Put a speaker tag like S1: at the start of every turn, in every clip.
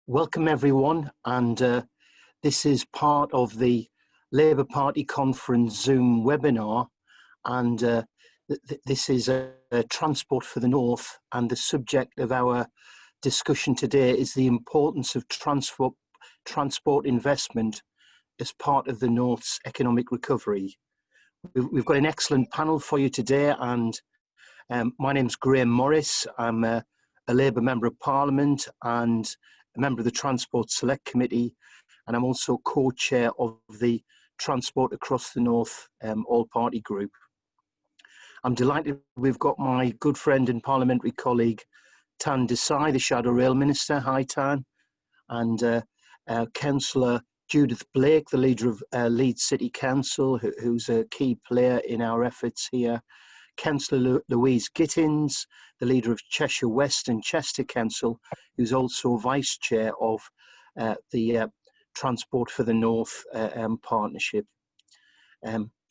S1: Welcome everyone, and this is part of the Labour Party Conference Zoom webinar, and this is Transport for the North, and the subject of our discussion today is the importance of transport investment as part of the North's economic recovery. We've got an excellent panel for you today, and my name's Grahame Morris. I'm a Labour Member of Parliament and a member of the Transport Select Committee, and I'm also co-chair of the Transport Across the North all-party group. I'm delighted we've got my good friend and parliamentary colleague Dhesi, the Shadow Rail Minister. Hi Tan. And Councillor Judith Blake, the leader of Leeds City Council, who's a key player in our efforts here. Councillor Louise Gittins, the leader of Cheshire West and Chester Council, who's also Vice Chair of the Transport for the North Partnership.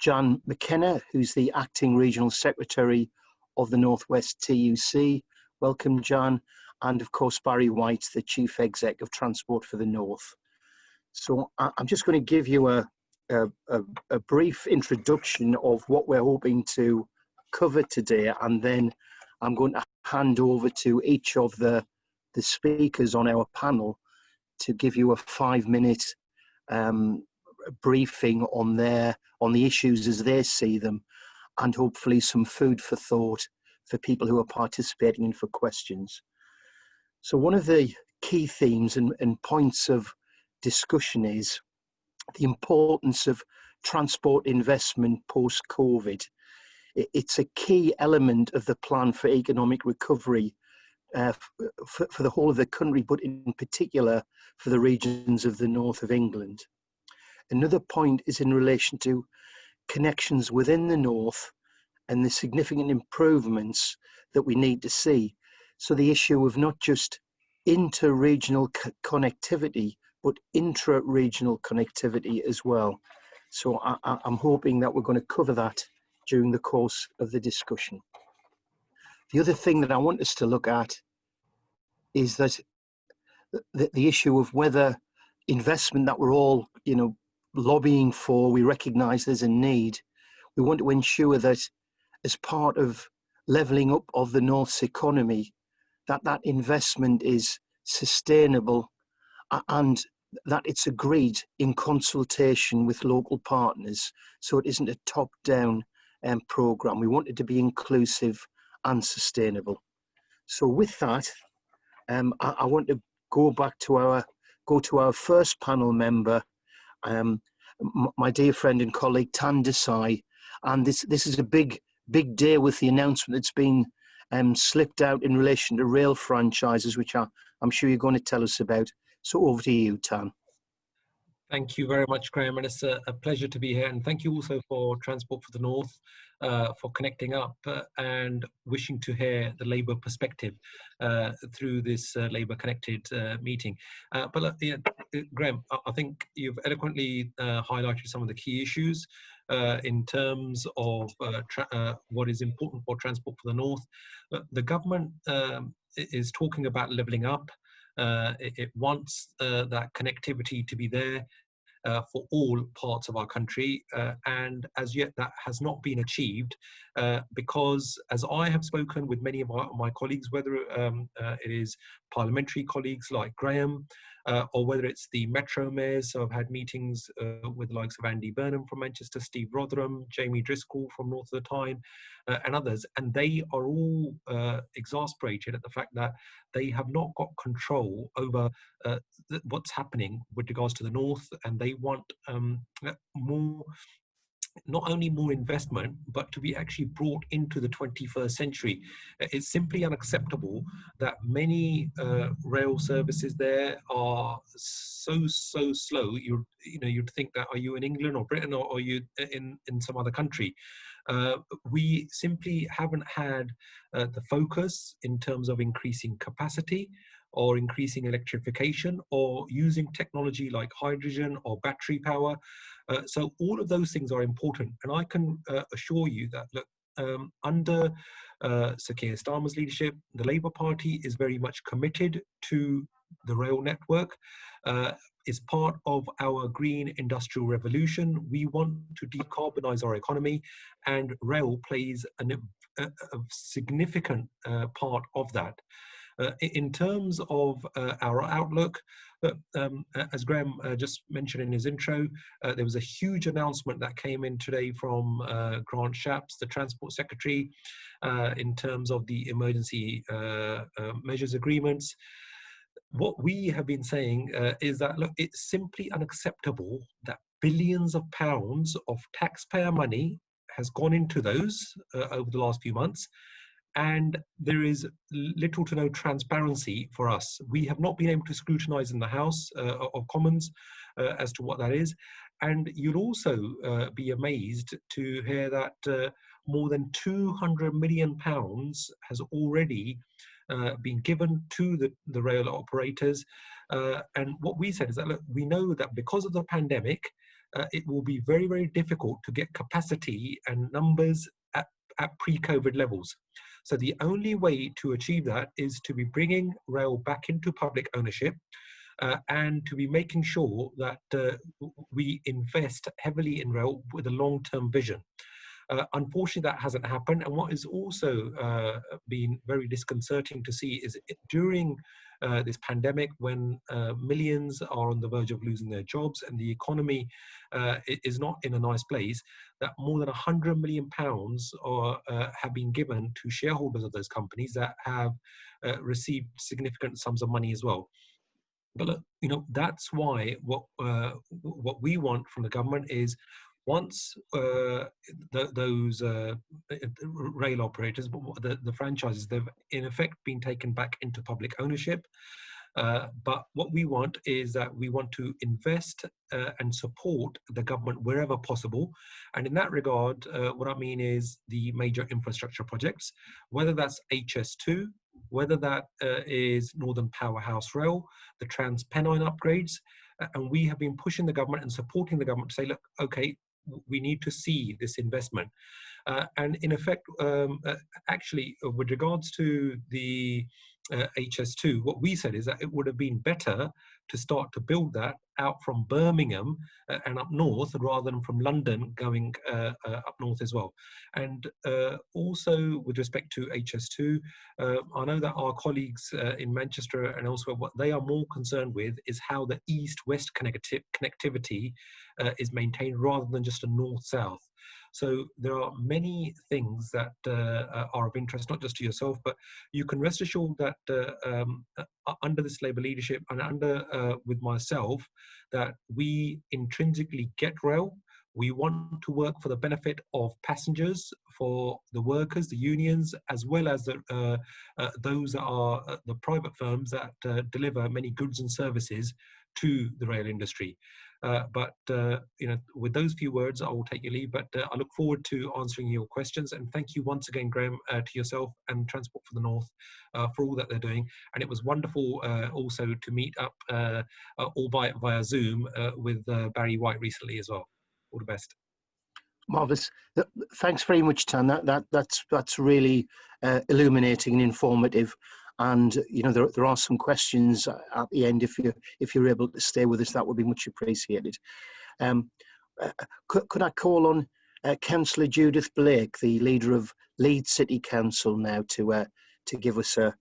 S1: Jan McKenna, who's the Acting Regional Secretary of the North West TUC. Welcome, Jan. And of course, Barry White, the Chief Exec of Transport for the North. So I'm just going to give you a brief introduction of what we're hoping to cover today, and then I'm going to hand over to each of the speakers on our panel to give you a 5-minute briefing on the issues as they see them, and hopefully some food for thought for people who are participating and for questions. So one of the key themes and points of discussion is the importance of transport investment post-COVID. It's a key element of the plan for economic recovery for the whole of the country, but in particular for the regions of the north of England. Another point is in relation to connections within the north and the significant improvements that we need to see. So the issue of not just inter-regional connectivity, but intra-regional connectivity as well. So I'm hoping that we're going to cover that during the course of the discussion. The other thing that I want us to look at is that the issue of whether investment that we're all, lobbying for, we recognise there's a need. We want to ensure that as part of levelling up of the North's economy, that investment is sustainable and that it's agreed in consultation with local partners, so it isn't a top-down programme. We want it to be inclusive and sustainable. So with that, I want to go to our first panel member, my dear friend and colleague Dhesi, and this is a big day with the announcement that's been slipped out in relation to rail franchises, which I'm sure you're going to tell us about. So over to you, Tan.
S2: Thank you very much, Grahame, and it's a pleasure to be here. And thank you also for Transport for the North for connecting up and wishing to hear the Labour perspective through this Labour Connected meeting. Grahame, I think you've eloquently highlighted some of the key issues in terms of what is important for Transport for the North. The government is talking about levelling up. It wants that connectivity to be there for all parts of our country, and as yet that has not been achieved because, as I have spoken with many of my colleagues, whether it is parliamentary colleagues like Grahame or whether it's the Metro mayors, so I've had meetings with the likes of Andy Burnham from Manchester, Steve Rotherham, Jamie Driscoll from North of the Tyne, and others, and they are all exasperated at the fact that they have not got control over what's happening with regards to the North, and they want more, not only more investment, but to be actually brought into the 21st century. It's simply unacceptable that many rail services there are so slow. You'd think that, are you in England or Britain, or are you in some other country? We simply haven't had the focus in terms of increasing capacity or increasing electrification or using technology like hydrogen or battery power. So all of those things are important. And I can assure you that, look, under Sir Keir Starmer's leadership, the Labour Party is very much committed to the rail network. Is part of our green industrial revolution. We want to decarbonize our economy, and rail plays a significant part of that. In terms of our outlook, as Grahame just mentioned in his intro, there was a huge announcement that came in today from Grant Shapps, the Transport Secretary, in terms of the emergency measures agreements. What we have been saying is that, look, it's simply unacceptable that billions of pounds of taxpayer money has gone into those over the last few months, and there is little to no transparency for us. We have not been able to scrutinise in the House of Commons as to what that is, and you'll also be amazed to hear that more than £200 million has already been given to the rail operators. And what we said is that, look, we know that because of the pandemic, it will be very, very difficult to get capacity and numbers at pre-COVID levels. So the only way to achieve that is to be bringing rail back into public ownership, and to be making sure that we invest heavily in rail with a long-term vision. Unfortunately, that hasn't happened. And what has also been very disconcerting to see is during this pandemic, when millions are on the verge of losing their jobs and the economy is not in a nice place, that more than £100 million have been given to shareholders of those companies that have received significant sums of money as well. But look, you know, that's why what we want from the government is, once those rail operators, the franchises, they've in effect been taken back into public ownership. But what we want is that we want to invest and support the government wherever possible. And in that regard, what I mean is the major infrastructure projects, whether that's HS2, whether that is Northern Powerhouse Rail, the Trans-Pennine upgrades. And we have been pushing the government and supporting the government to say, look, okay, we need to see this investment. And in effect, actually, with regards to the HS2, what we said is that it would have been better to start to build that out from Birmingham and up north, rather than from London going up north as well. And also with respect to HS2, I know that our colleagues in Manchester and elsewhere, what they are more concerned with is how the east-west connectivity is maintained, rather than just a north-south. So there are many things that are of interest, not just to yourself, but you can rest assured that under this Labour leadership and under with myself, that we intrinsically get rail. We want to work for the benefit of passengers, for the workers, the unions, as well as those that are the private firms that deliver many goods and services to the rail industry. But you know, with those few words, I will take your leave. But I look forward to answering your questions. And thank you once again, Grahame, to yourself and Transport for the North for all that they're doing. And it was wonderful also to meet up, albeit via Zoom, with Barry White recently as well. All the best.
S1: Marvellous. Thanks very much, Tan. That's really illuminating and informative. And you know, there are some questions at the end. If you're able to stay with us, that would be much appreciated. Could I call on Councillor Judith Blake, the leader of Leeds City Council, now to give us a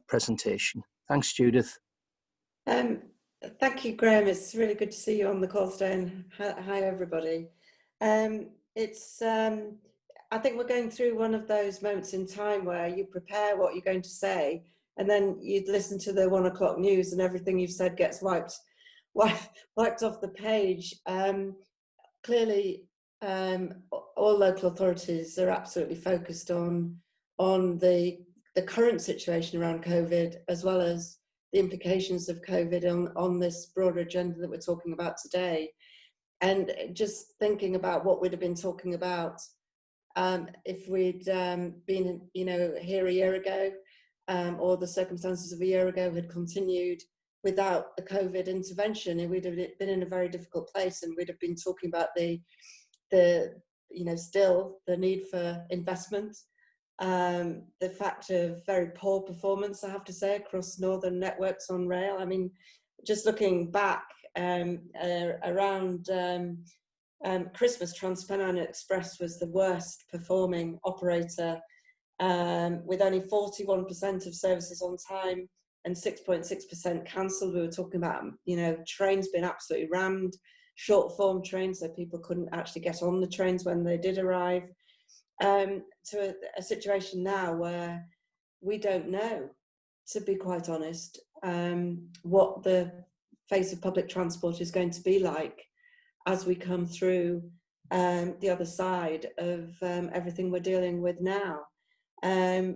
S1: presentation? Thanks, Judith.
S3: Thank you, Grahame. It's really good to see you on the call today. And hi, everybody. I think we're going through one of those moments in time where you prepare what you're going to say, and then you listen to the 1 o'clock news, and everything you've said gets wiped off the page. Clearly, all local authorities are absolutely focused on the current situation around COVID, as well as the implications of COVID on this broader agenda that we're talking about today. And just thinking about what we'd have been talking about if we'd been, you know, here a year ago, or the circumstances of a year ago had continued without the COVID intervention, and we'd have been in a very difficult place, and we'd have been talking about the still the need for investment, the fact of very poor performance, I have to say, across northern networks on rail. I mean, just looking back around Christmas, Transpennine Express was the worst performing operator, with only 41% of services on time and 6.6% cancelled. We were talking about, trains being absolutely rammed, short form trains, so people couldn't actually get on the trains when they did arrive, to a situation now where we don't know, to be quite honest, what the face of public transport is going to be like as we come through the other side of everything we're dealing with now.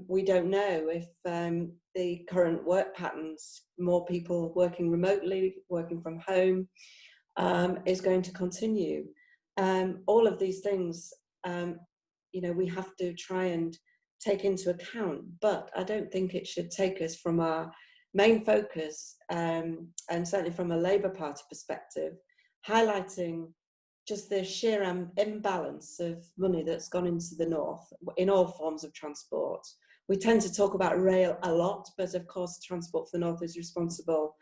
S3: We don't know if the current work patterns, more people working remotely, working from home, is going to continue. All of these things, we have to try and take into account, but I don't think it should take us from our main focus, and certainly from a Labour Party perspective, highlighting just the sheer imbalance of money that's gone into the north in all forms of transport. We tend to talk about rail a lot, but of course Transport for the North is responsible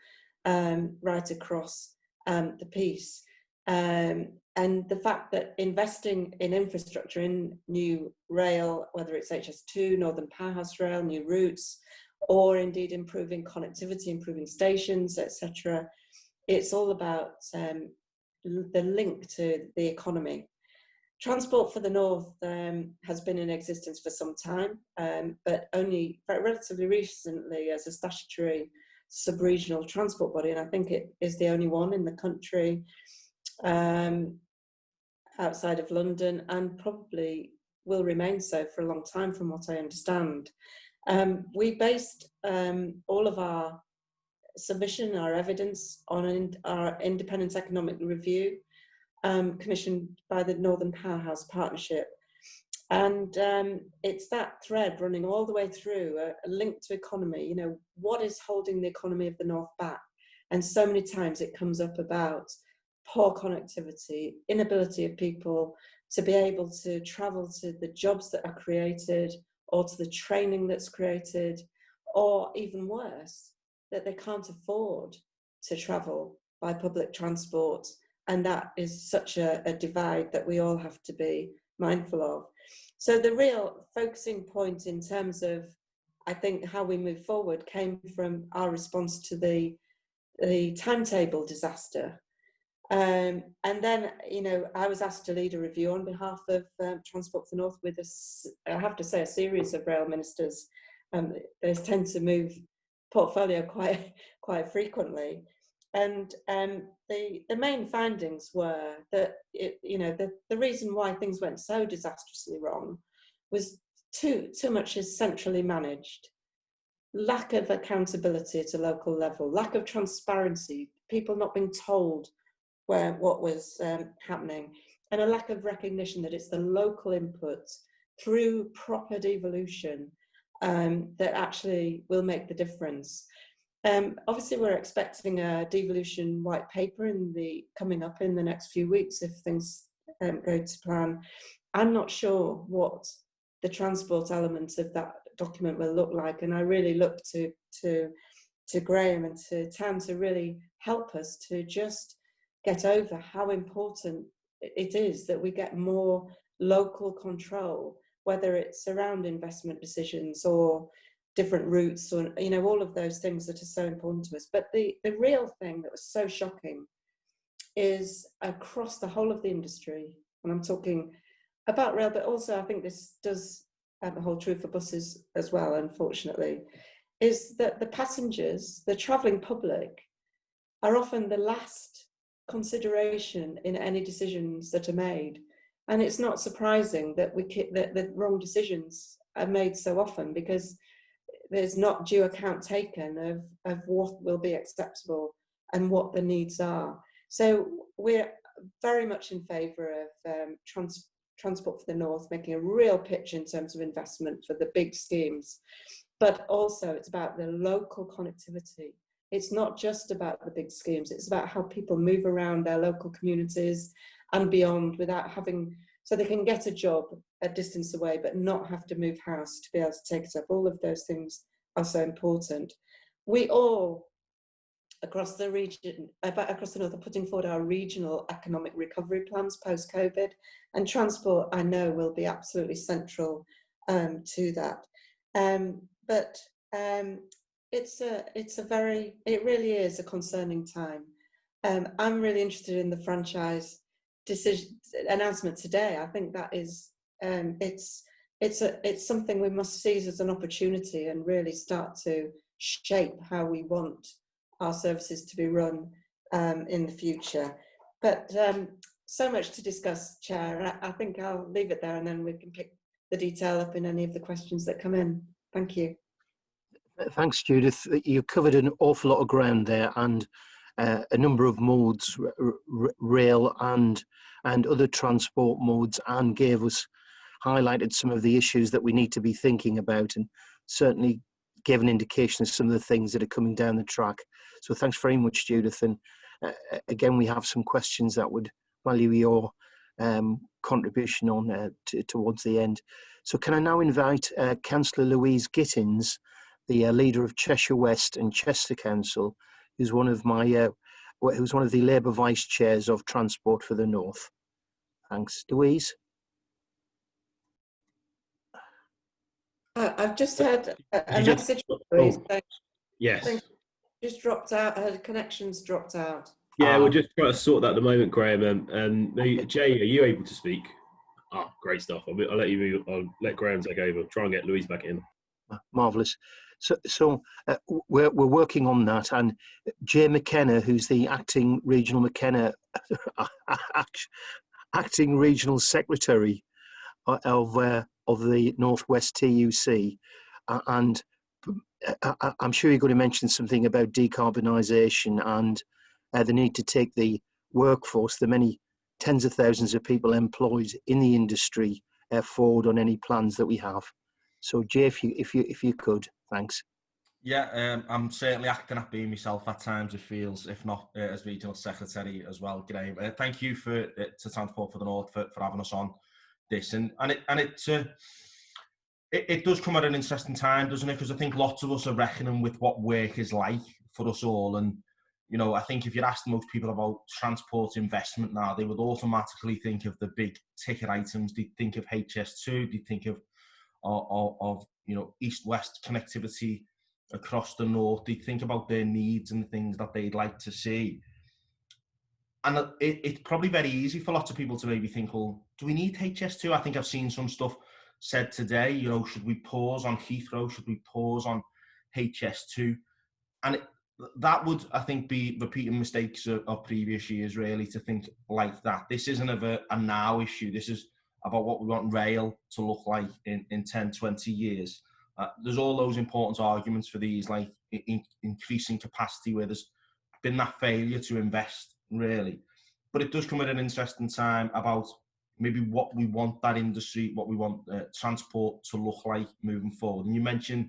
S3: right across the piece. And the fact that investing in infrastructure, in new rail, whether it's HS2, Northern Powerhouse Rail, new routes, or indeed improving connectivity, improving stations, etc., it's all about the link to the economy. Transport for the North has been in existence for some time, but only relatively recently as a statutory sub-regional transport body, and I think it is the only one in the country outside of London, and probably will remain so for a long time from what I understand. We based all of our submission, our evidence, on our independent economic review commissioned by the Northern Powerhouse Partnership. And it's that thread running all the way through, a link to economy, what is holding the economy of the North back? And so many times it comes up about poor connectivity, inability of people to be able to travel to the jobs that are created, or to the training that's created, or even worse, that they can't afford to travel by public transport. And that is such a divide that we all have to be mindful of. So the real focusing point in terms of, I think, how we move forward came from our response to the timetable disaster. And then, I was asked to lead a review on behalf of Transport for the North with, I have to say, a series of rail ministers. They tend to move portfolio quite frequently. And the main findings were that, the reason why things went so disastrously wrong was too much is centrally managed, lack of accountability at a local level, lack of transparency, people not being told what was happening, and a lack of recognition that it's the local input through proper devolution that actually will make the difference. Obviously, we're expecting a devolution white paper coming up in the next few weeks if things go to plan. I'm not sure what the transport elements of that document will look like, and I really look to Grahame and to Tam to really help us to just get over how important it is that we get more local control, whether it's around investment decisions or different routes, or all of those things that are so important to us. But the real thing that was so shocking is across the whole of the industry, and I'm talking about rail, but also I think this does hold true for buses as well, unfortunately, is that the passengers, the travelling public, are often the last consideration in any decisions that are made. And it's not surprising that the wrong decisions are made so often, because there's not due account taken of what will be acceptable and what the needs are. So we're very much in favour of Transport for the North making a real pitch in terms of investment for the big schemes, but also it's about the local connectivity. It's not just about the big schemes, it's about how people move around their local communities and beyond without having so they can get a job a distance away but not have to move house to be able to take it up. All of those things are so important. We all across the region, across the north, are putting forward our regional economic recovery plans post-COVID, and transport, I know, will be absolutely central to that. It really is a concerning time. I'm really interested in the franchise decision announcement today. I think that is it's something we must seize as an opportunity and really start to shape how we want our services to be run in the future. But so much to discuss, Chair, and I think I'll leave it there, and then we can pick the detail up in any of the questions that come in. Thank you.
S1: Thanks, Judith. You covered an awful lot of ground there, and a number of modes, rail and other transport modes, and highlighted some of the issues that we need to be thinking about, and certainly gave an indication of some of the things that are coming down the track. So thanks very much, Judith. And again, we have some questions that would value your contribution on towards the end. So can I now invite Councillor Louise Gittins, the leader of Cheshire West and Chester Council, who's one of the Labour Vice Chairs of Transport for the North. Thanks. Louise?
S3: I've just had a message from Louise.
S4: Yes.
S3: Just dropped out. Her connection's dropped out.
S4: Yeah, we're just trying to sort that at the moment, Grahame. Jay, are you able to speak? Great stuff. I'll let you. I'll let Grahame take over. Try and get Louise back in.
S1: Marvellous. So we're working on that, and Jay McKenna, who's the acting regional acting regional secretary of the Northwest TUC, and I'm sure you're going to mention something about decarbonisation and the need to take the workforce, the many tens of thousands of people employed in the industry, forward on any plans that we have. So, Jay, if you could, thanks.
S5: Yeah, I'm certainly acting at being myself at times, it feels, if not as regional secretary as well, Grahame. Thank you to Transport for the North for having us on this, and it does come at an interesting time, doesn't it? Because I think lots of us are reckoning with what work is like for us all, and you know, I think if you'd asked most people about transport investment now, they would automatically think of the big ticket items. They'd think of HS2, they'd think of you know, east-west connectivity across the north. They think about their needs and the things that they'd like to see. And it's probably very easy for lots of people to maybe think, well, do we need HS2? I think I've seen some stuff said today, you know, should we pause on Heathrow? Should we pause on HS2? And that would, I think, be repeating mistakes of previous years, really, to think like that. This isn't a now issue. This is about what we want rail to look like in 10, 20 years. There's all those important arguments for these, like increasing capacity, where there's been that failure to invest, really. But it does come at an interesting time about maybe what we want that industry, what we want transport to look like moving forward. And you mentioned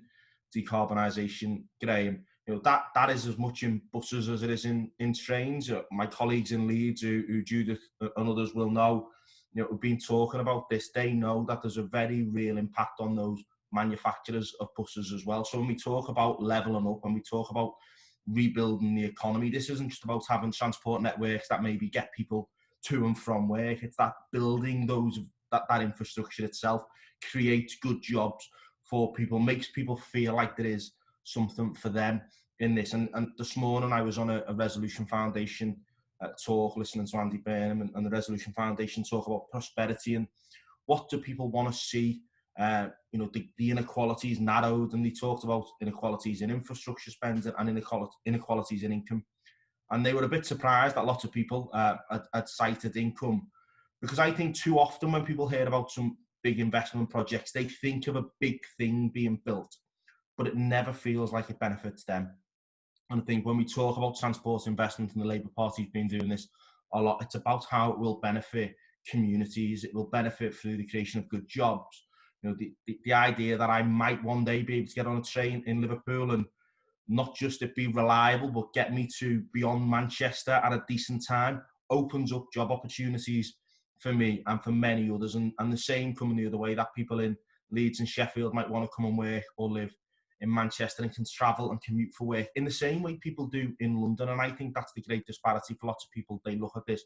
S5: decarbonisation, Grahame. You know, that is as much in buses as it is in trains. My colleagues in Leeds, who Judith and others will know, you know, who've been talking about this, they know that there's a very real impact on those manufacturers of buses as well. So when we talk about levelling up, when we talk about rebuilding the economy, this isn't just about having transport networks that maybe get people to and from work. It's that building that infrastructure itself creates good jobs for people, makes people feel like there is something for them in this. And this morning I was on a Resolution Foundation talk, listening to Andy Burnham and the Resolution Foundation talk about prosperity and what do people want to see. You know, the inequalities narrowed, and they talked about inequalities in infrastructure spend and inequalities in income. And they were a bit surprised that lots of people had cited income, because I think too often when people hear about some big investment projects, they think of a big thing being built, but it never feels like it benefits them. And I think when we talk about transport investment, and the Labour Party's been doing this a lot, it's about how it will benefit communities. It will benefit through the creation of good jobs. You know, the idea that I might one day be able to get on a train in Liverpool and not just it be reliable, but get me to beyond Manchester at a decent time, opens up job opportunities for me and for many others, and the same coming the other way, that people in Leeds and Sheffield might want to come and work or live in Manchester and can travel and commute for work in the same way people do in London. And I think that's the great disparity for lots of people. They look at this,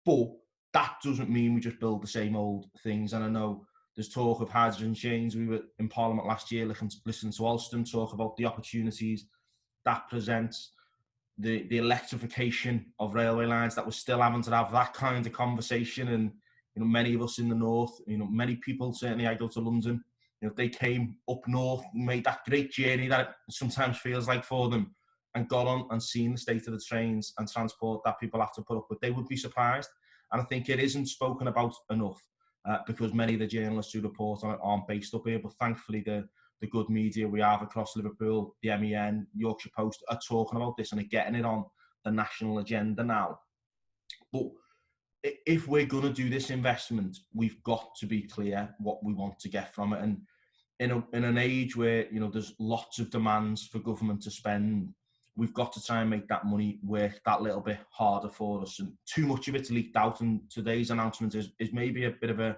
S5: but that doesn't mean we just build the same old things. And I know there's talk of hydrogen chains. We were in Parliament last year listening to Alston talk about the opportunities that presents, the electrification of railway lines, that we're still having to have that kind of conversation. And many of us in the north, many people, certainly I go to London, they came up north and made that great journey that it sometimes feels like for them, and got on and seen the state of the trains and transport that people have to put up with, they would be surprised. And I think it isn't spoken about enough because many of the journalists who report on it aren't based up here. But thankfully, the good media we have across Liverpool, the MEN, Yorkshire Post, are talking about this and are getting it on the national agenda now. But if we're going to do this investment, we've got to be clear what we want to get from it. And in an age where there's lots of demands for government to spend, we've got to try and make that money work that little bit harder for us. And too much of it's leaked out, and today's announcement is maybe a bit of a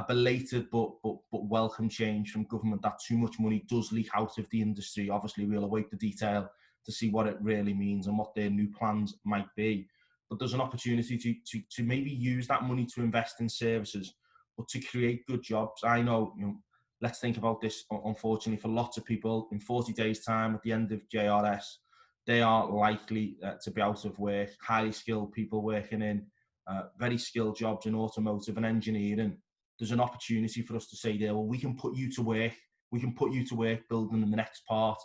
S5: belated but welcome change from government, that too much money does leak out of the industry. Obviously, we'll await the detail to see what it really means and what their new plans might be. But there's an opportunity to maybe use that money to invest in services, but to create good jobs. I know, let's think about this, unfortunately, for lots of people, in 40 days' time, at the end of JRS, they are likely to be out of work. Highly skilled people working in very skilled jobs in automotive and engineering. There's an opportunity for us to say there, well, we can put you to work. We can put you to work building in the next part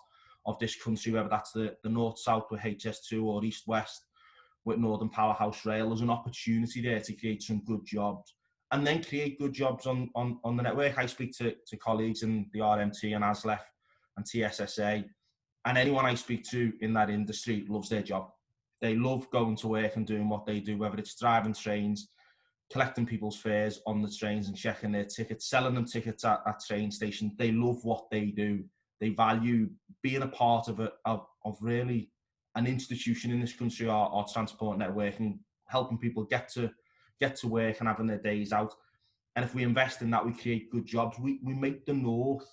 S5: of this country, whether that's the north-south with HS2 or east-west with Northern Powerhouse Rail. There's an opportunity there to create some good jobs, and then create good jobs on the network. I speak to colleagues in the RMT and ASLEF and TSSA, and anyone I speak to in that industry loves their job. They love going to work and doing what they do, whether it's driving trains, collecting people's fares on the trains and checking their tickets, selling them tickets at train stations. They love what they do. They value being a part of really an institution in this country, our transport network, and helping people get to work and having their days out. And if we invest in that, we create good jobs. We make the north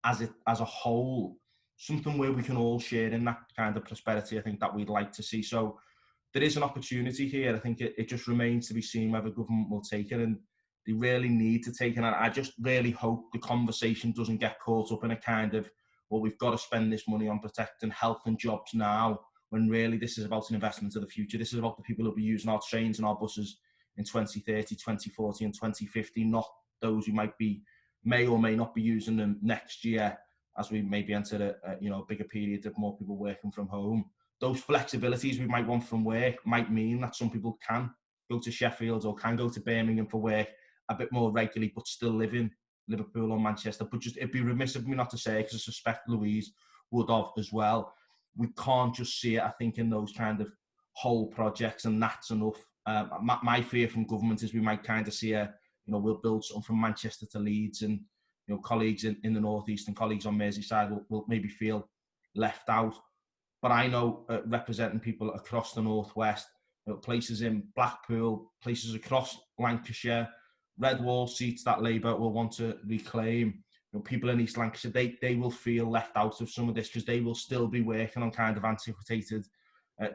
S5: as a whole something where we can all share in that kind of prosperity, I think, that we'd like to see. So there is an opportunity here. I think it just remains to be seen whether government will take it, and they really need to take it. And I just really hope the conversation doesn't get caught up in a kind of, well, we've got to spend this money on protecting health and jobs now, when really this is about an investment of the future. This is about the people who'll be using our trains and our buses in 2030, 2040 and 2050, not those who may or may not be using them next year, as we maybe enter a bigger period of more people working from home. Those flexibilities we might want from work might mean that some people can go to Sheffield or can go to Birmingham for work a bit more regularly, but still live in Liverpool or Manchester. But just, it'd be remiss of me not to say, because I suspect Louise would have as well, we can't just see it, I think, in those kind of whole projects and that's enough. My fear from government is we might kind of see we'll build something from Manchester to Leeds, and colleagues in the northeast and colleagues on Merseyside will maybe feel left out. But I know representing people across the northwest, places in Blackpool, places across Lancashire, red wall seats that Labour will want to reclaim, people in East Lancashire, they will feel left out of some of this, because they will still be working on kind of antiquated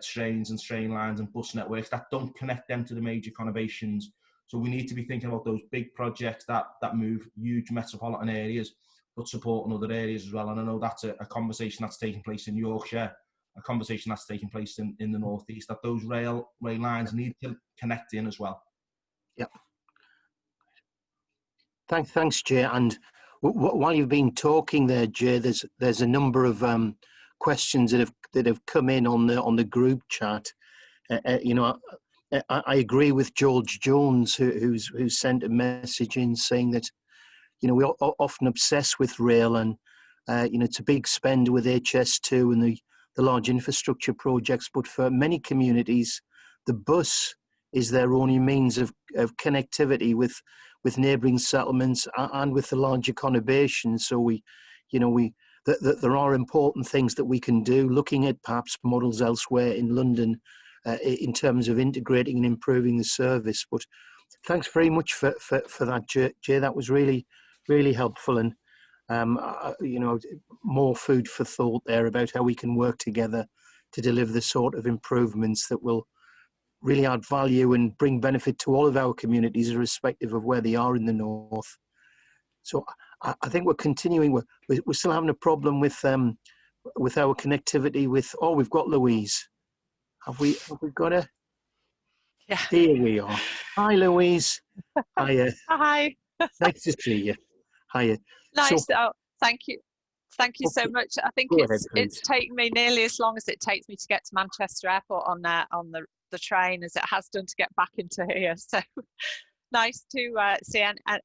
S5: trains and train lines and bus networks that don't connect them to the major conurbations. So we need to be thinking about those big projects that move huge metropolitan areas, but support in other areas as well. And I know that's a conversation that's taking place in Yorkshire, a conversation that's taking place in the northeast, that those rail lines need to connect in as well.
S1: Yep. Thanks, Jay. And while you've been talking there, Jay, there's a number of questions that have come in on the group chat. I agree with George Jones, who sent a message in saying that we often obsess with rail, and it's a big spend with HS2 and the large infrastructure projects, but for many communities, the bus is their only means of connectivity with neighbouring settlements and with the larger conurbations. So there are important things that we can do, looking at perhaps models elsewhere in London in terms of integrating and improving the service. But Thanks very much for that, Jay. That was really, really helpful, and you know, more food for thought there about how we can work together to deliver the sort of improvements that will really add value and bring benefit to all of our communities, irrespective of where they are in the north. So I think we're continuing. We're still having a problem with our connectivity. We've got Louise. Have we got her?
S6: Yeah.
S1: Here we are. Hi, Louise. Hiya.
S6: Hi.
S1: Nice to see you. Hiya.
S6: Nice.
S1: So,
S6: Oh, thank you. Thank you so much. I think it's taken me nearly as long as it takes me to get to Manchester Airport on the train as it has done to get back into here. So nice to see everybody.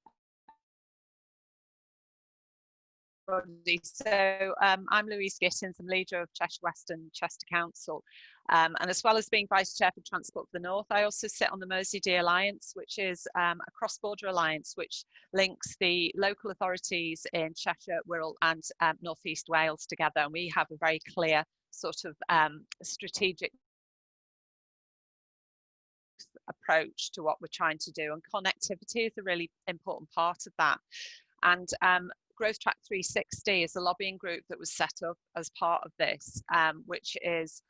S6: So I'm Louise Gittins, I'm leader of Cheshire West and Chester Council. And as well as being Vice Chair for Transport for the North, I also sit on the Mersey Alliance, which is a cross-border alliance which links the local authorities in Cheshire, Wirral and North East Wales together. And we have a very clear sort of strategic approach to what we're trying to do. And connectivity is a really important part of that. And Growth Track 360 is a lobbying group that was set up as part of this, which is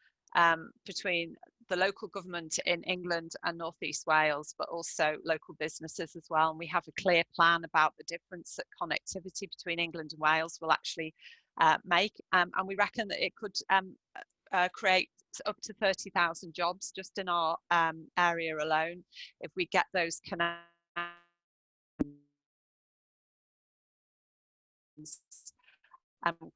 S6: between the local government in England and North East Wales, but also local businesses as well. And we have a clear plan about the difference that connectivity between England and Wales will actually make. And we reckon that it could create up to 30,000 jobs just in our area alone if we get those connections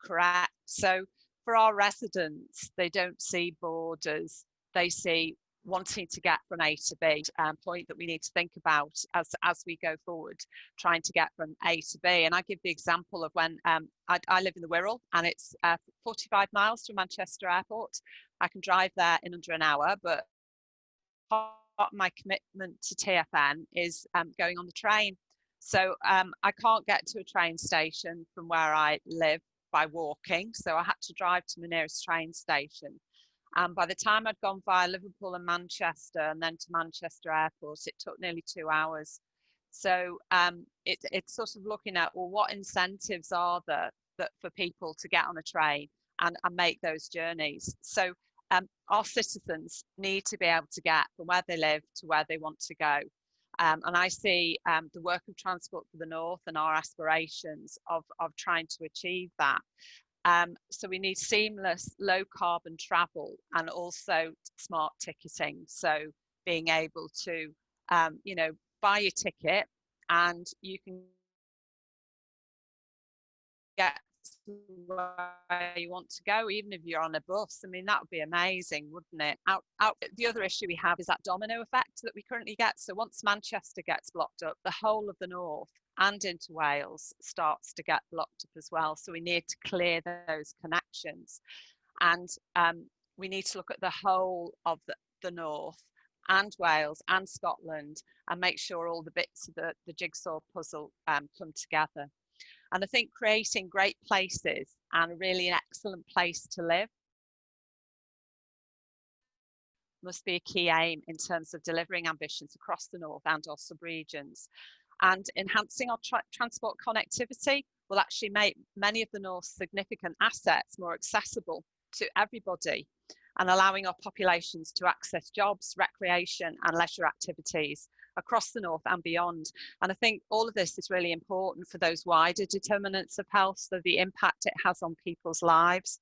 S6: correct. So for our residents, they don't see borders, they see wanting to get from A to B, point that we need to think about as we go forward, trying to get from A to B. And I give the example of when I live in the Wirral, and it's 45 miles from Manchester Airport. I can drive there in under an hour, but part of my commitment to TfN is going on the train. So I can't get to a train station from where I live by walking, so I had to drive to my nearest train station. And by the time I'd gone via Liverpool and Manchester and then to Manchester Airport, it took nearly 2 hours. So it's sort of looking at, well, what incentives are there for people to get on a train and make those journeys? So our citizens need to be able to get from where they live to where they want to go. And I see the work of Transport for the North and our aspirations of trying to achieve that. So we need seamless, low carbon travel and also smart ticketing. So being able to, you know, buy your ticket and you can get to where you want to go, even if you're on a bus. I mean, that would be amazing, wouldn't it? The other issue we have is that domino effect that we currently get. So once Manchester gets blocked up, the whole of the north and into Wales starts to get blocked up as well. So we need to clear those connections. And we need to look at the whole of the north and Wales and Scotland and make sure all the bits of the jigsaw puzzle come together. And I think creating great places and really an excellent place to live must be a key aim in terms of delivering ambitions across the north and our sub-regions. And enhancing our transport connectivity will actually make many of the north's significant assets more accessible to everybody and allowing our populations to access jobs, recreation and leisure activities across the north and beyond. And I think all of this is really important for those wider determinants of health, so the impact it has on people's lives.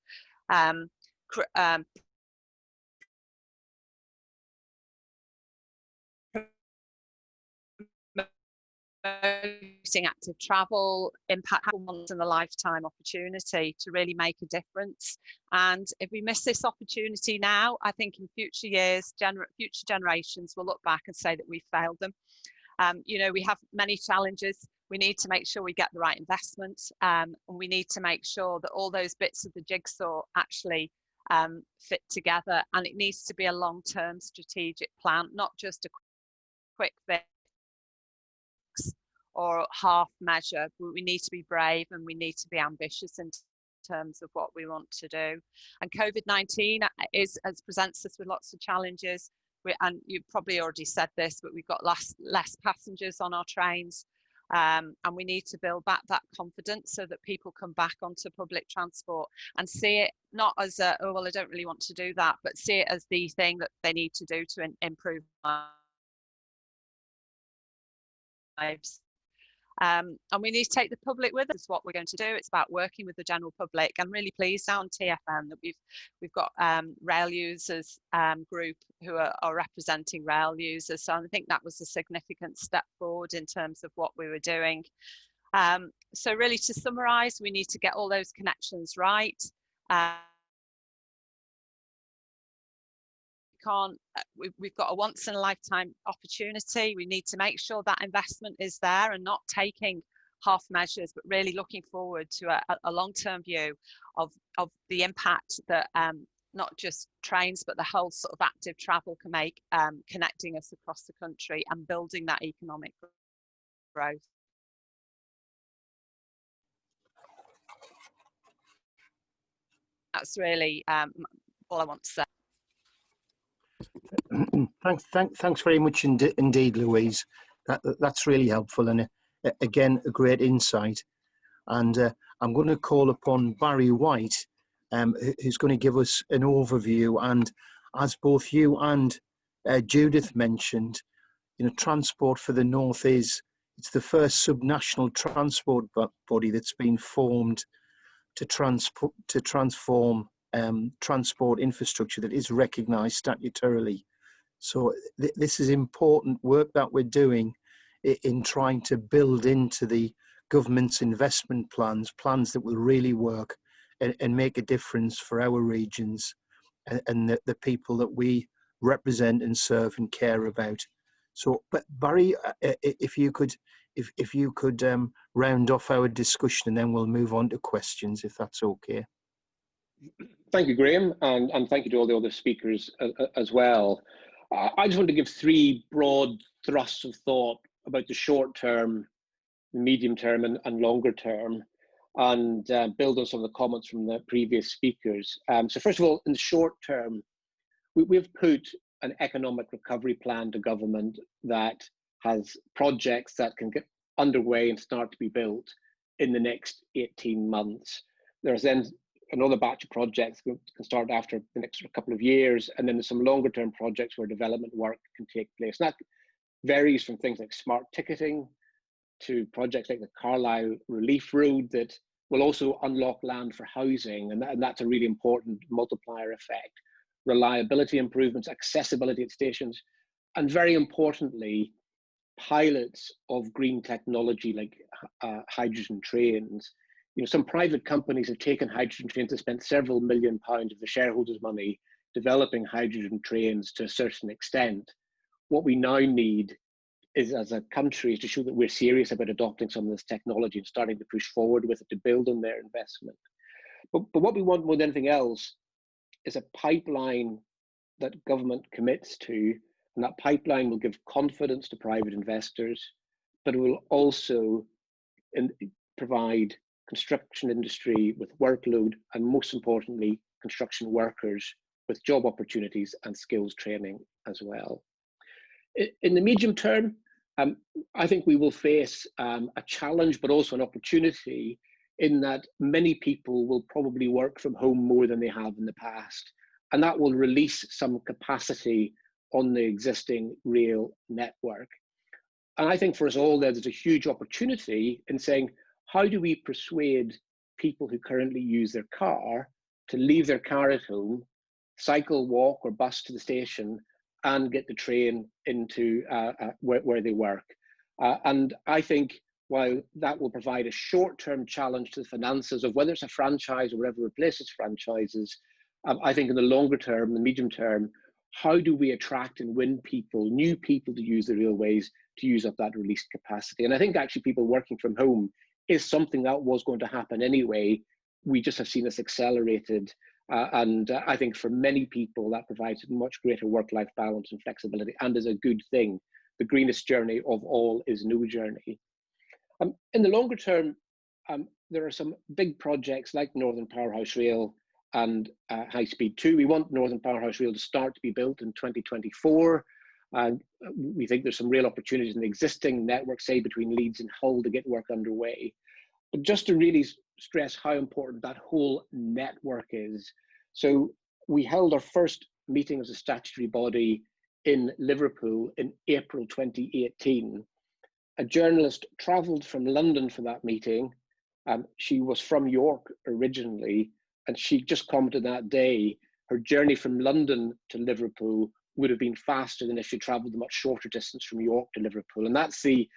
S6: Promoting active travel, impact once in a lifetime opportunity to really make a difference. And if we miss this opportunity now, I think in future years, future generations will look back and say that we failed them. You know, we have many challenges. We need to make sure we get the right investment, and we need to make sure that all those bits of the jigsaw actually fit together. And it needs to be a long-term strategic plan, not just a quick fix or half measure. We need to be brave and we need to be ambitious in terms of what we want to do. And COVID-19 presents us with lots of challenges. and you've probably already said this, but we've got less passengers on our trains. And we need to build back that confidence so that people come back onto public transport and see it not as a, oh, well, I don't really want to do that, but see it as the thing that they need to do to improve lives. And we need to take the public with us. What we're going to do, it's about working with the general public. I'm really pleased now on TfN that we've got rail users group who are representing rail users. So I think that was a significant step forward in terms of what we were doing. So really, to summarise, we need to get all those connections right. We've got a once in a lifetime opportunity. We need to make sure that investment is there and not taking half measures, but really looking forward to a long-term view of the impact that not just trains, but the whole sort of active travel can make, connecting us across the country and building that economic growth. That's really all I want to say.
S1: Thanks very much indeed, Louise. That's really helpful, and again, a great insight. And I'm going to call upon Barry White, who's going to give us an overview. And as both you and Judith mentioned, Transport for the North it's the first subnational transport body that's been formed to transform transport infrastructure that is recognised statutorily. So this is important work that we're doing in trying to build into the government's investment plans that will really work and make a difference for our regions and the people that we represent and serve and care about. So, but Barry, if you could round off our discussion, and then we'll move on to questions, if that's okay.
S7: Thank you, Grahame, and thank you to all the other speakers as well. I just want to give three broad thrusts of thought about the short term, the medium term, and longer term, and build on some of the comments from the previous speakers. So first of all, in the short term, we've put an economic recovery plan to government that has projects that can get underway and start to be built in the next 18 months. There's then another batch of projects that can start after the next couple of years, and then there's some longer term projects where development work can take place. And that varies from things like smart ticketing to projects like the Carlisle Relief Road that will also unlock land for housing, and that's a really important multiplier effect. Reliability improvements, accessibility at stations, and very importantly, pilots of green technology like hydrogen trains. Some private companies have taken hydrogen trains and spent several £1 million of the shareholders' money developing hydrogen trains to a certain extent. What we now need is, as a country, is to show that we're serious about adopting some of this technology and starting to push forward with it to build on their investment. But what we want more than anything else is a pipeline that government commits to, and that pipeline will give confidence to private investors, but it will also provide construction industry with workload, and most importantly, construction workers with job opportunities and skills training as well. In the medium term, I think we will face a challenge, but also an opportunity in that many people will probably work from home more than they have in the past. And that will release some capacity on the existing rail network. And I think for us all, there's a huge opportunity in saying, how do we persuade people who currently use their car to leave their car at home, cycle, walk, or bus to the station, and get the train into where they work? And I think while that will provide a short-term challenge to the finances of whether it's a franchise or whatever replaces franchises, I think in the longer term, the medium term, how do we attract and win people, new people to use the railways to use up that released capacity? And I think actually people working from home is something that was going to happen anyway. We just have seen this accelerated. And I think for many people that provides a much greater work-life balance and flexibility, and is a good thing. The greenest journey of all is no journey. In the longer term, there are some big projects like Northern Powerhouse Rail and High Speed 2. We want Northern Powerhouse Rail to start to be built in 2024. And we think there's some real opportunities in the existing network, say between Leeds and Hull, to get work underway. But just to really stress how important that whole network is. So we held our first meeting as a statutory body in Liverpool in April 2018. A journalist travelled from London for that meeting. She was from York originally, and she just commented that day, her journey from London to Liverpool would have been faster than if she travelled a much shorter distance from York to Liverpool. And that's the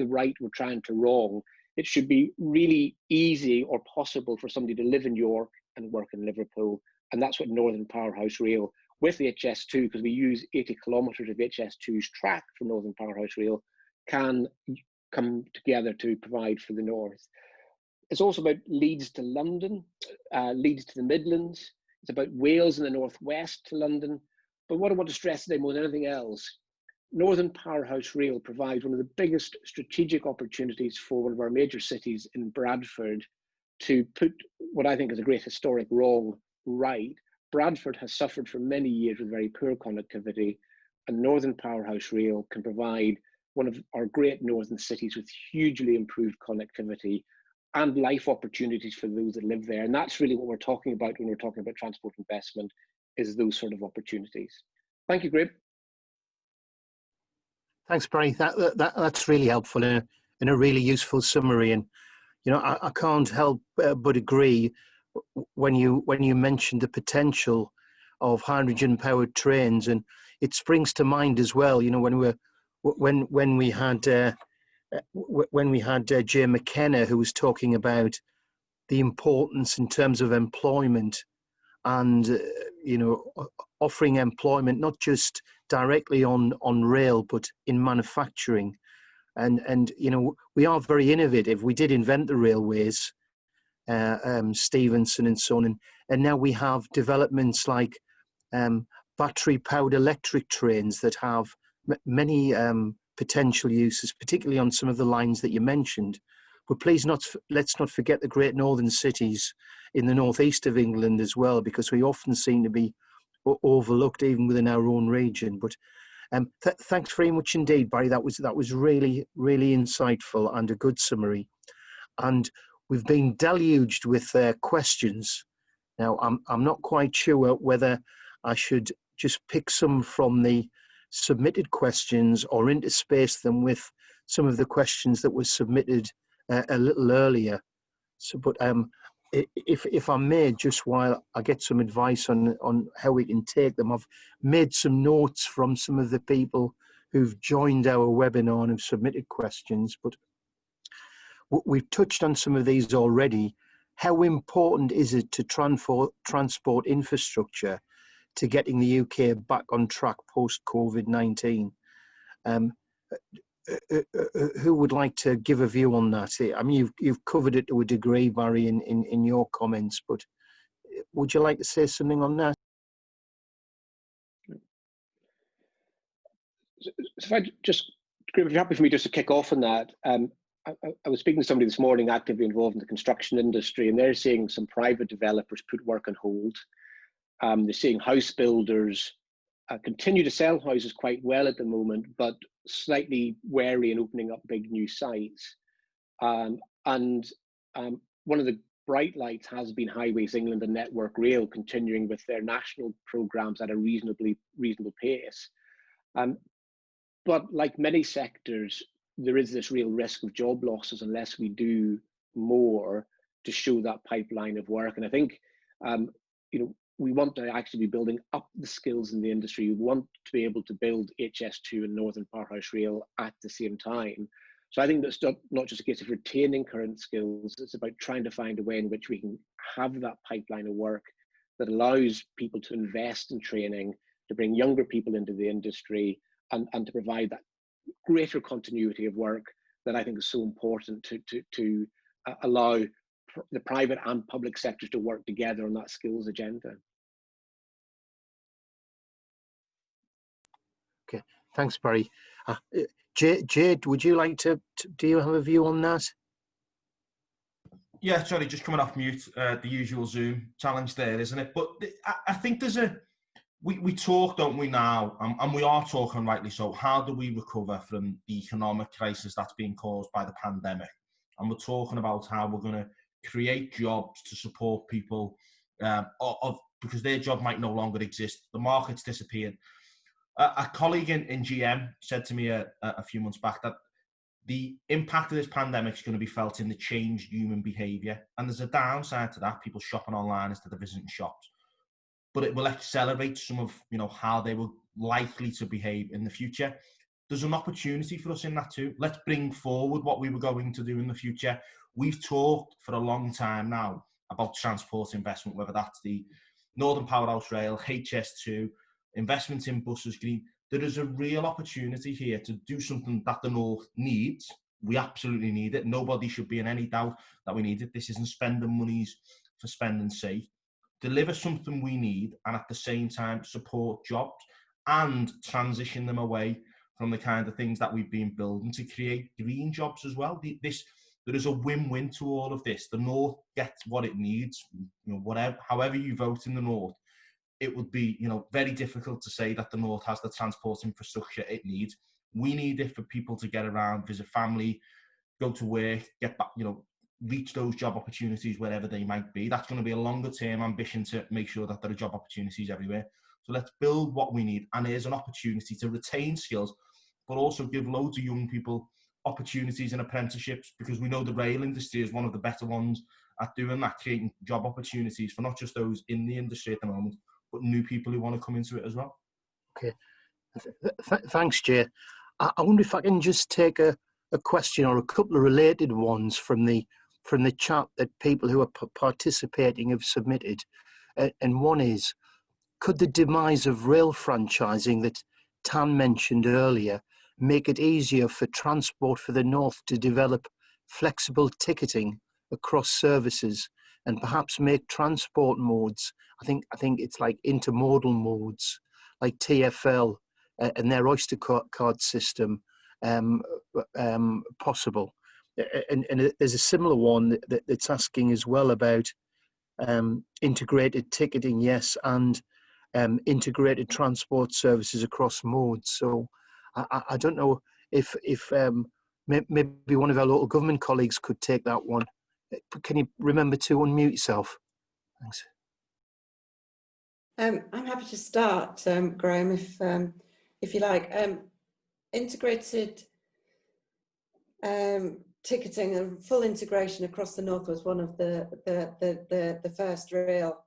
S7: right we're trying to wrong. It should be really easy or possible for somebody to live in York and work in Liverpool. And that's what Northern Powerhouse Rail, with HS2, because we use 80 kilometres of HS2's track for Northern Powerhouse Rail, can come together to provide for the North. It's also about Leeds to London, Leeds to the Midlands. It's about Wales in the Northwest to London. But what I want to stress today more than anything else, Northern Powerhouse Rail provides one of the biggest strategic opportunities for one of our major cities in Bradford to put what I think is a great historic wrong right. Bradford has suffered for many years with very poor connectivity, and Northern Powerhouse Rail can provide one of our great northern cities with hugely improved connectivity and life opportunities for those that live there. And that's really what we're talking about when we're talking about transport investment, is those sort of opportunities. Thank you, Grahame.
S1: Thanks, Barry. That's really helpful and a really useful summary. And you know, I can't help but agree when you mentioned the potential of hydrogen-powered trains, and it springs to mind as well. You know, when we had Jay McKenna, who was talking about the importance in terms of employment and you know, offering employment not just directly on rail but in manufacturing, and you know, we are very innovative. We did invent the railways, Stevenson and so on, and now we have developments like battery powered electric trains that have many potential uses, particularly on some of the lines that you mentioned. But please let's not forget the great northern cities in the northeast of England as well, because we often seem to be overlooked even within our own region. But thanks very much indeed, Barry. That was really, really insightful and a good summary. And we've been deluged with questions. Now, I'm not quite sure whether I should just pick some from the submitted questions or interspace them with some of the questions that were submitted a little earlier. So, but if I may, just while I get some advice on how we can take them, I've made some notes from some of the people who've joined our webinar and have submitted questions, but we've touched on some of these already. How important is it to transport infrastructure to getting the UK back on track post-COVID-19? Who would like to give a view on that? I mean, you've covered it to a degree, Barry, in your comments, but would you like to say something on that?
S7: So if I just, if you're happy for me just to kick off on that, I was speaking to somebody this morning actively involved in the construction industry, and they're seeing some private developers put work on hold. They're seeing house builders continue to sell houses quite well at the moment, but slightly wary in opening up big new sites. One of the bright lights has been Highways England and Network Rail continuing with their national programmes at a reasonable pace. But like many sectors, there is this real risk of job losses unless we do more to show that pipeline of work. And I think, you know, we want to actually be building up the skills in the industry. We want to be able to build HS2 and Northern Powerhouse Rail at the same time. So I think that's not just a case of retaining current skills, it's about trying to find a way in which we can have that pipeline of work that allows people to invest in training, to bring younger people into the industry, and to provide that greater continuity of work that I think is so important to allow the private and public sectors to work together on that skills agenda.
S1: Okay, thanks, Barry. Jade, would you like to, do you have a view on that?
S5: Yeah, sorry, just coming off mute. The usual Zoom challenge there, isn't it? But I think there's we talk, don't we, now, and we are talking rightly so, how do we recover from the economic crisis that's being caused by the pandemic? And we're talking about how we're going to create jobs to support people because their job might no longer exist. The market's disappeared. A colleague in GM said to me a few months back that the impact of this pandemic is going to be felt in the changed human behaviour. And there's a downside to that, people shopping online instead of visiting shops. But it will accelerate some of, how they will likely to behave in the future. There's an opportunity for us in that too. Let's bring forward what we were going to do in the future. We've talked for a long time now about transport investment, whether that's the Northern Powerhouse Rail, HS2, investments in buses, green. There is a real opportunity here to do something that the North needs. We absolutely need it. Nobody should be in any doubt that we need it. This isn't spending monies for spending's sake. Deliver something we need, and at the same time support jobs and transition them away from the kind of things that we've been building to create green jobs as well. There is a win-win to all of this. The North gets what it needs. However you vote in the North, it would be, very difficult to say that the North has the transport infrastructure it needs. We need it for people to get around, visit family, go to work, get back, reach those job opportunities wherever they might be. That's going to be a longer term ambition to make sure that there are job opportunities everywhere. So let's build what we need. And there's an opportunity to retain skills, but also give loads of young people opportunities in apprenticeships, because we know the rail industry is one of the better ones at doing that, creating job opportunities for not just those in the industry at the moment, but new people who want to come into it as well.
S1: Okay, thanks, Jay. I wonder if I can just take a question or a couple of related ones from the chat that people who are participating have submitted. And one is, could the demise of rail franchising that Tan mentioned earlier make it easier for Transport for the North to develop flexible ticketing across services and perhaps make transport modes, I think it's like intermodal modes, like TfL and their Oyster card system, possible? And there's a similar one that's asking as well about integrated ticketing, yes, and integrated transport services across modes. So I don't know if maybe one of our local government colleagues could take that one. Can you remember to unmute yourself? Thanks.
S3: I'm happy to start, Grahame, if you like. Integrated ticketing and full integration across the North was one of the first real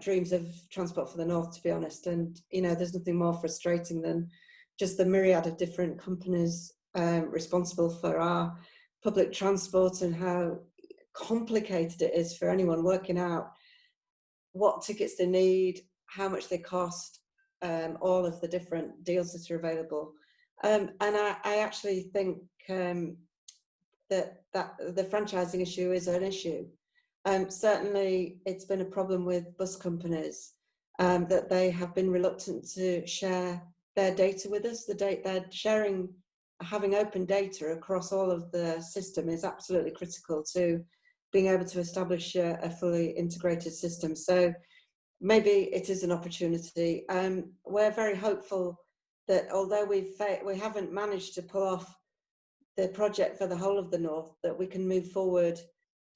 S3: dreams of Transport for the North, to be honest. And there's nothing more frustrating than just the myriad of different companies responsible for our public transport, and how complicated it is for anyone working out what tickets they need, how much they cost, all of the different deals that are available. And I actually think that the franchising issue is an issue. Certainly, it's been a problem with bus companies, that they have been reluctant to share their data with us. They're sharing, having open data across all of the system is absolutely critical to being able to establish a fully integrated system. So maybe it is an opportunity. We're very hopeful that although we haven't managed to pull off the project for the whole of the North, that we can move forward,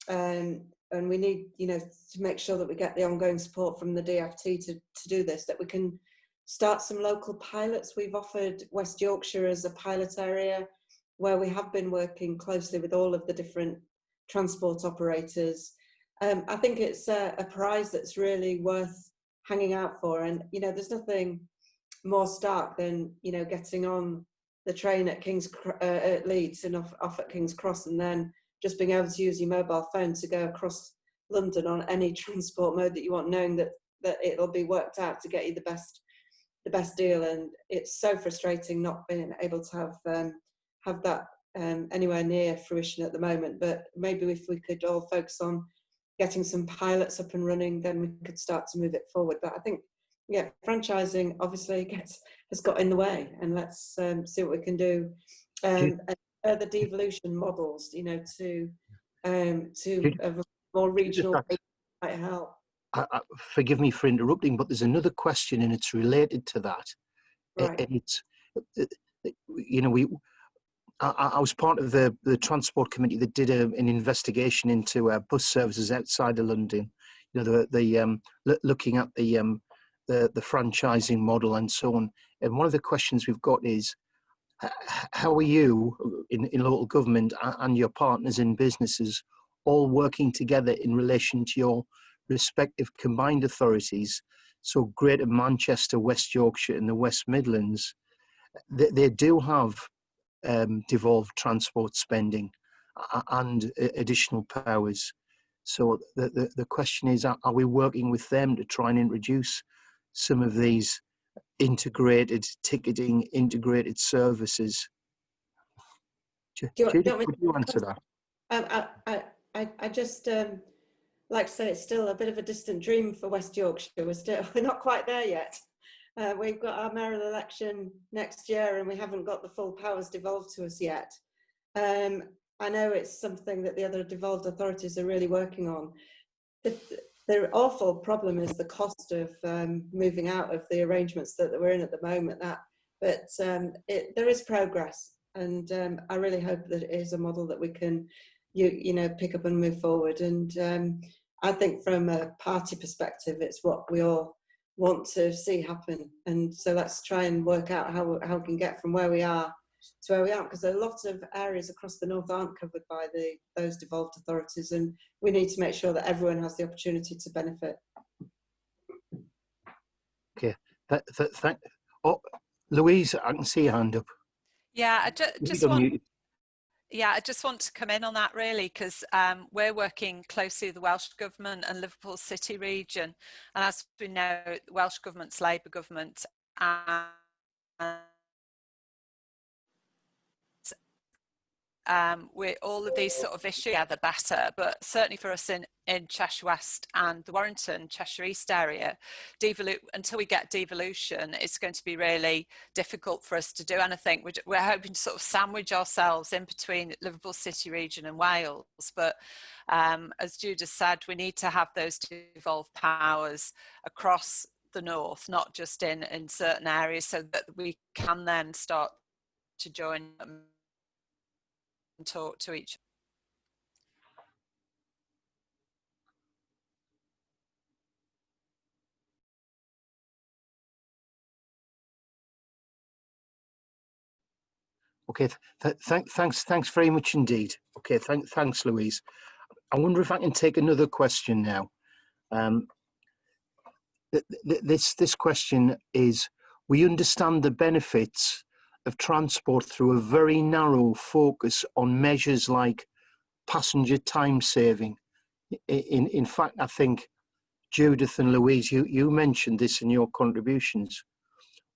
S3: and we need, to make sure that we get the ongoing support from the DFT to do this, that we can start some local pilots. We've offered West Yorkshire as a pilot area where we have been working closely with all of the different transport operators. I think it's a prize that's really worth hanging out for. And, there's nothing more stark than, getting on the train at at Leeds and off at King's Cross, and then just being able to use your mobile phone to go across London on any transport mode that you want, knowing that it'll be worked out to get you the best deal. And it's so frustrating not being able to have that anywhere near fruition at the moment. But maybe if we could all focus on getting some pilots up and running, then we could start to move it forward. But I think, franchising obviously has got in the way, and let's see what we can do. And the devolution models, to to a more regional base might help.
S1: Forgive me for interrupting, but there's another question and it's related to that.
S3: Right.
S1: And it's, you know, I was part of the transport committee that did an investigation into bus services outside of London. You know, looking at the franchising model and so on. And one of the questions we've got is, how are you in local government and your partners in businesses all working together in relation to your respective combined authorities? So Greater Manchester, West Yorkshire and the West Midlands, they do have devolved transport spending and additional powers. So the question is, are we working with them to try and introduce some of these integrated ticketing, integrated services? Judith, would you answer that?
S3: I just like to say it's still a bit of a distant dream for West Yorkshire. We're not quite there yet. We've got our mayoral election next year and we haven't got the full powers devolved to us yet. I know it's something that the other devolved authorities are really working on. The awful problem is the cost of moving out of the arrangements that we're in at the moment. But there is progress, and I really hope that it is a model that we can, you know, pick up and move forward. And I think from a party perspective, it's what we all want to see happen. And so let's try and work out how we can get from where we are to where we are, because there are lots of areas across the north aren't covered by those devolved authorities, and we need to make sure that everyone has the opportunity to benefit.
S1: Okay. Oh, Louise, I can see your hand up.
S6: Yeah, I just want to come in on that really, because we're working closely with the Welsh Government and Liverpool City region, and as we know, the Welsh Government's Labour government, and with all of these sort of issues together better, but certainly for us in Cheshire West and the Warrington, Cheshire East area, until we get devolution, it's going to be really difficult for us to do anything. We're hoping to sort of sandwich ourselves in between Liverpool City region and Wales, but as Judith said, we need to have those devolved powers across the north, not just in certain areas, so that we can then start to join them and talk to each
S1: Okay, thanks very much indeed. Okay, thanks, Louise. I wonder if I can take another question now. This question is: we understand the benefits of transport through a very narrow focus on measures like passenger time saving. In fact, I think Judith and Louise, you mentioned this in your contributions.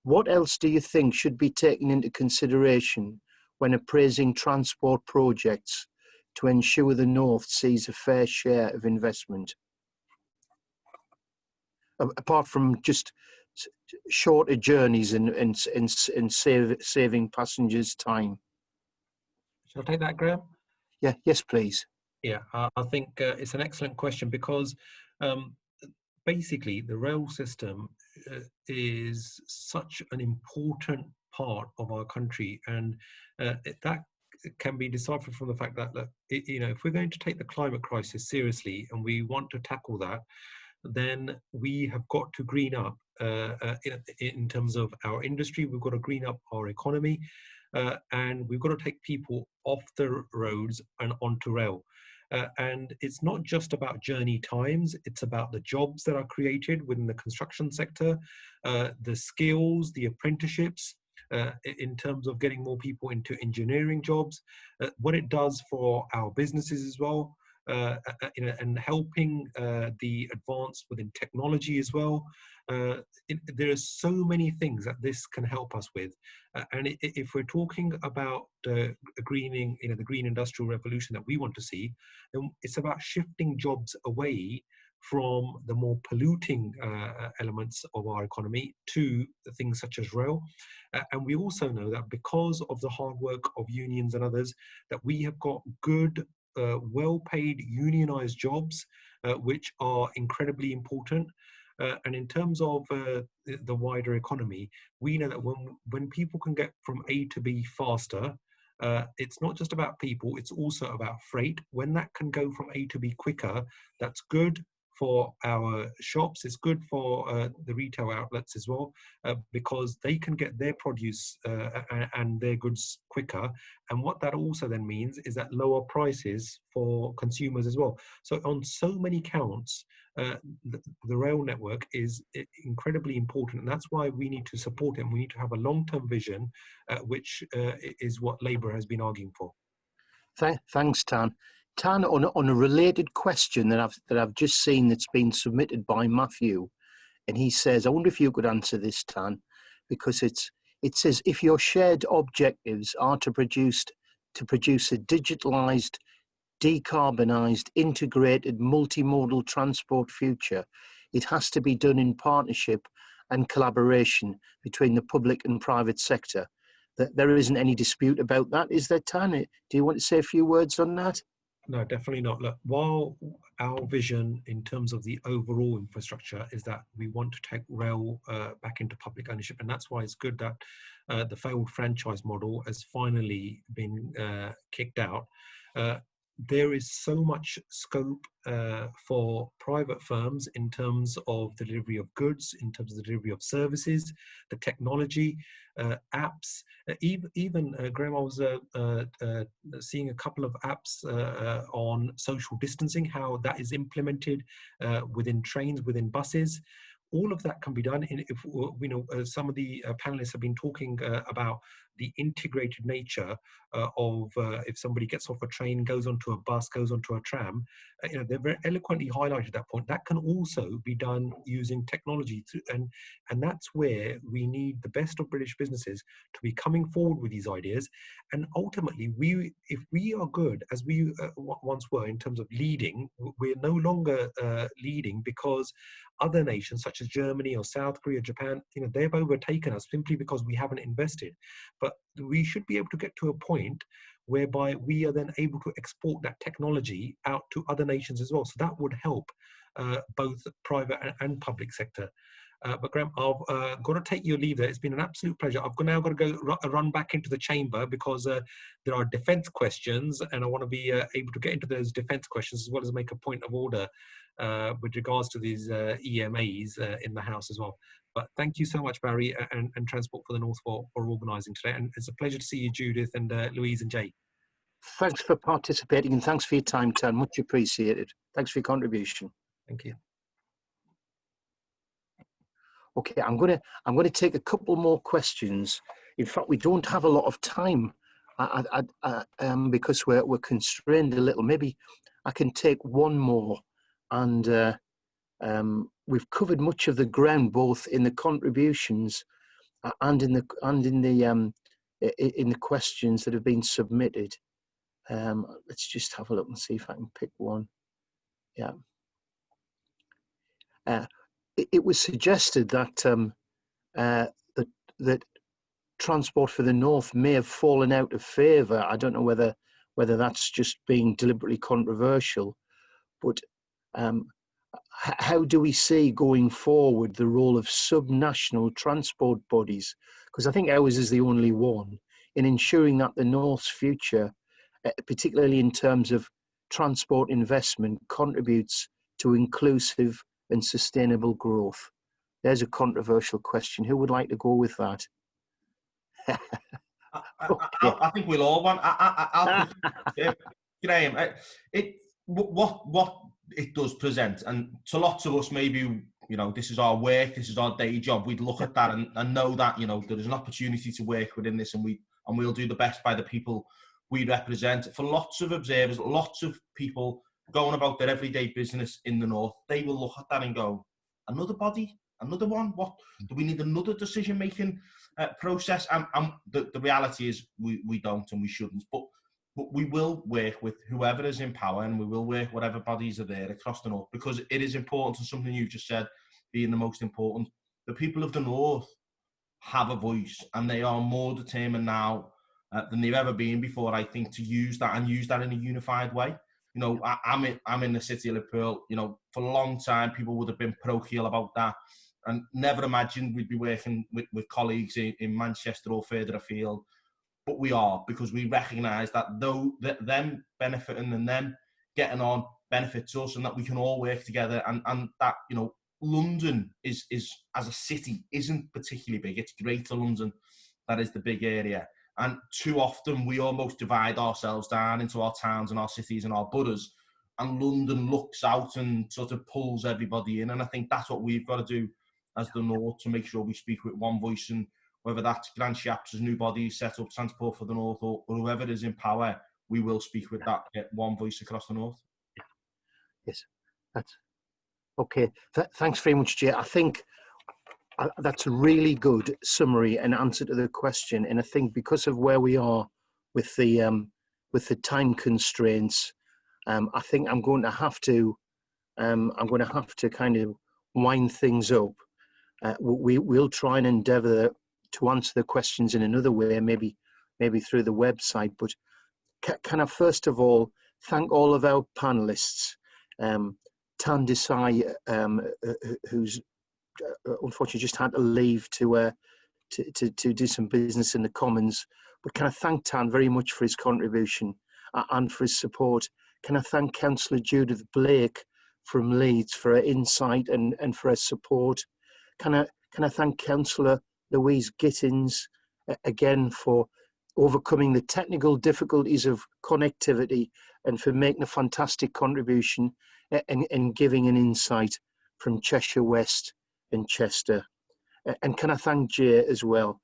S1: What else do you think should be taken into consideration when appraising transport projects to ensure the North sees a fair share of investment? Apart from just shorter journeys and saving passengers time.
S2: Shall I take that, Grahame?
S1: Yeah, yes, please.
S2: Yeah, I think it's an excellent question, because basically the rail system is such an important part of our country, and that can be deciphered from the fact that, you know, if we're going to take the climate crisis seriously and we want to tackle that, then we have got to green up in terms of our industry. We've got to green up our economy, and we've got to take people off the roads and onto rail. And it's not just about journey times, it's about the jobs that are created within the construction sector, the skills, the apprenticeships, in terms of getting more people into engineering jobs, what it does for our businesses as well, you know, and helping the advance within technology as well. There are so many things that this can help us with, and if we're talking about greening, you know, the green industrial revolution that we want to see, then it's about shifting jobs away from the more polluting elements of our economy to things such as rail. And we also know that because of the hard work of unions and others, that we have got good well-paid unionized jobs, which are incredibly important. And in terms of the wider economy, we know that when people can get from A to B faster, it's not just about people, it's also about freight. When that can go from A to B quicker, that's good for our shops, it's good for the retail outlets as well, because they can get their produce and their goods quicker. And what that also then means is that lower prices for consumers as well. So on so many counts, the rail network is incredibly important, and that's why we need to support it. We need to have a long-term vision, which is what Labour has been arguing for.
S1: Thanks, Tan. Tan, on a related question that I've just seen that's been submitted by Matthew, and he says, I wonder if you could answer this, Tan, because it says, if your shared objectives are to produce a digitalised, decarbonised, integrated, multimodal transport future, it has to be done in partnership and collaboration between the public and private sector. There isn't any dispute about that, is there, Tan? Do you want to say a few words on that?
S2: No, definitely not. Look, while our vision in terms of the overall infrastructure is that we want to take rail back into public ownership, and that's why it's good that the failed franchise model has finally been kicked out. There is so much scope for private firms in terms of the delivery of goods, in terms of the delivery of services, the technology, apps. Even Grahame, I was seeing a couple of apps on social distancing, how that is implemented within trains, within buses. All of that can be done. If we know, some of the panelists have been talking about the integrated nature of if somebody gets off a train, goes onto a bus, goes onto a tram. They're very eloquently highlighted that point. That can also be done using technology, and that's where we need the best of British businesses to be coming forward with these ideas. And ultimately, if we are good as we once were in terms of leading, we're no longer leading because other nations such as Germany or South Korea, Japan, they've overtaken us simply because we haven't invested. But we should be able to get to a point whereby we are then able to export that technology out to other nations as well. So that would help both private and public sector. But Grahame, I've got to take your leave there. It's been an absolute pleasure. I've now got to go run back into the chamber because there are defence questions, and I want to be able to get into those defence questions as well as make a point of order with regards to these EMAs in the House as well. But thank you so much, Barry, and Transport for the North for organising today. And it's a pleasure to see you, Judith, and Louise and Jay.
S1: Thanks for participating, and thanks for your time, Tan. Much appreciated. Thanks for your contribution.
S2: Thank you.
S1: Okay, I'm gonna take a couple more questions. In fact, we don't have a lot of time because we're constrained a little. Maybe I can take one more, and we've covered much of the ground, both in the contributions and in the questions that have been submitted. Let's just have a look and see if I can pick one. Yeah. It was suggested that that Transport for the North may have fallen out of favour. I don't know whether that's just being deliberately controversial, but how do we see going forward the role of subnational transport bodies? Because I think ours is the only one in ensuring that the North's future, particularly in terms of transport investment, contributes to inclusive and sustainable growth. There's a controversial question. Who would like to go with that?
S5: I think we'll all want. Grahame, what it does present, and to lots of us, maybe this is our work, this is our day job. We'd look at that and know that there is an opportunity to work within this, and we'll do the best by the people we represent. For lots of observers, lots of people going about their everyday business in the North, they will look at that and go, another body, another one? What do we need? Another decision-making process? And the reality is we don't, and we shouldn't. But we will work with whoever is in power, and we will work whatever bodies are there across the North, because it is important, and something you just said being the most important. The people of the North have a voice, and they are more determined now than they've ever been before, I think, to use that and use that in a unified way. You know, I'm in the city of Liverpool. You know, for a long time, people would have been parochial about that and never imagined we'd be working with colleagues in Manchester or further afield. But we are, because we recognise that though them benefiting and them getting on benefits us, and that we can all work together, and that, you know, London is as a city isn't particularly big. It's Greater London that is the big area. And too often we almost divide ourselves down into our towns and our cities and our boroughs, and London looks out and sort of pulls everybody in. And I think that's what we've got to do as the North, to make sure we speak with one voice, and whether that's Grant Shapps' new body set up Transport for the North, or whoever is in power, we will speak with that one voice across the North.
S1: Yes, that's okay. Thanks very much, Jay. I think that's a really good summary and answer to the question. And I think because of where we are with the time constraints, I think I'm going to have to kind of wind things up. We'll try and endeavour to answer the questions in another way, maybe through the website. But can I first of all thank all of our panellists, Dhesi, who's unfortunately just had to leave to do some business in the Commons. But can I thank Tan very much for his contribution and for his support. Can I thank Councillor Judith Blake from Leeds for her insight and for her support. Can I thank Councillor Louise Gittins again for overcoming the technical difficulties of connectivity and for making a fantastic contribution and giving an insight from Cheshire West and Chester. And can I thank Jay as well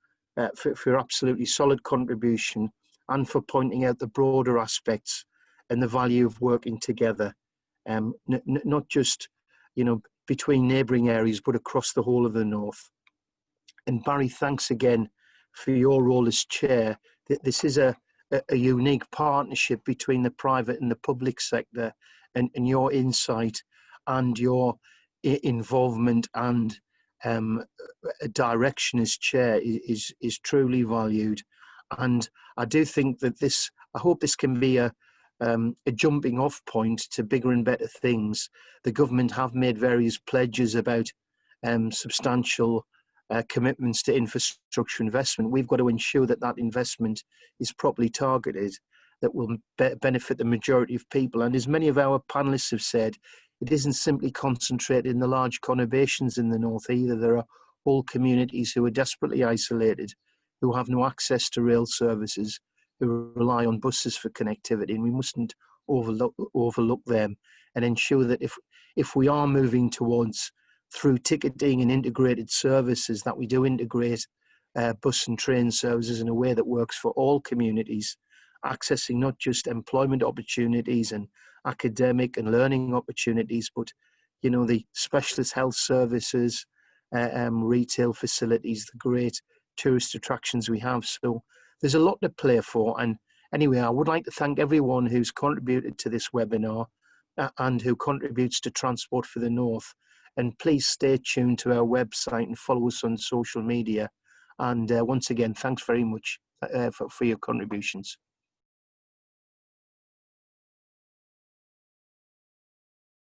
S1: for your absolutely solid contribution and for pointing out the broader aspects and the value of working together, not just, you know, between neighbouring areas, but across the whole of the North. And Barry, thanks again for your role as chair. This is a unique partnership between the private and the public sector, and your insight and your involvement and direction as chair is truly valued. And I do think that I hope this can be a jumping off point to bigger and better things. The government have made various pledges about substantial commitments to infrastructure investment. We've got to ensure that that investment is properly targeted, that will benefit the majority of people. And as many of our panellists have said, it isn't simply concentrated in the large conurbations in the North either. There are whole communities who are desperately isolated, who have no access to rail services, who rely on buses for connectivity, and we mustn't overlook them, and ensure that if we are moving towards, through ticketing and integrated services, that we do integrate bus and train services in a way that works for all communities, accessing not just employment opportunities and academic and learning opportunities, but, you know, the specialist health services, retail facilities, the great tourist attractions we have. So there's a lot to play for. And anyway, I would like to thank everyone who's contributed to this webinar and who contributes to Transport for the North. And please stay tuned to our website and follow us on social media. And once again, thanks very much for your contributions.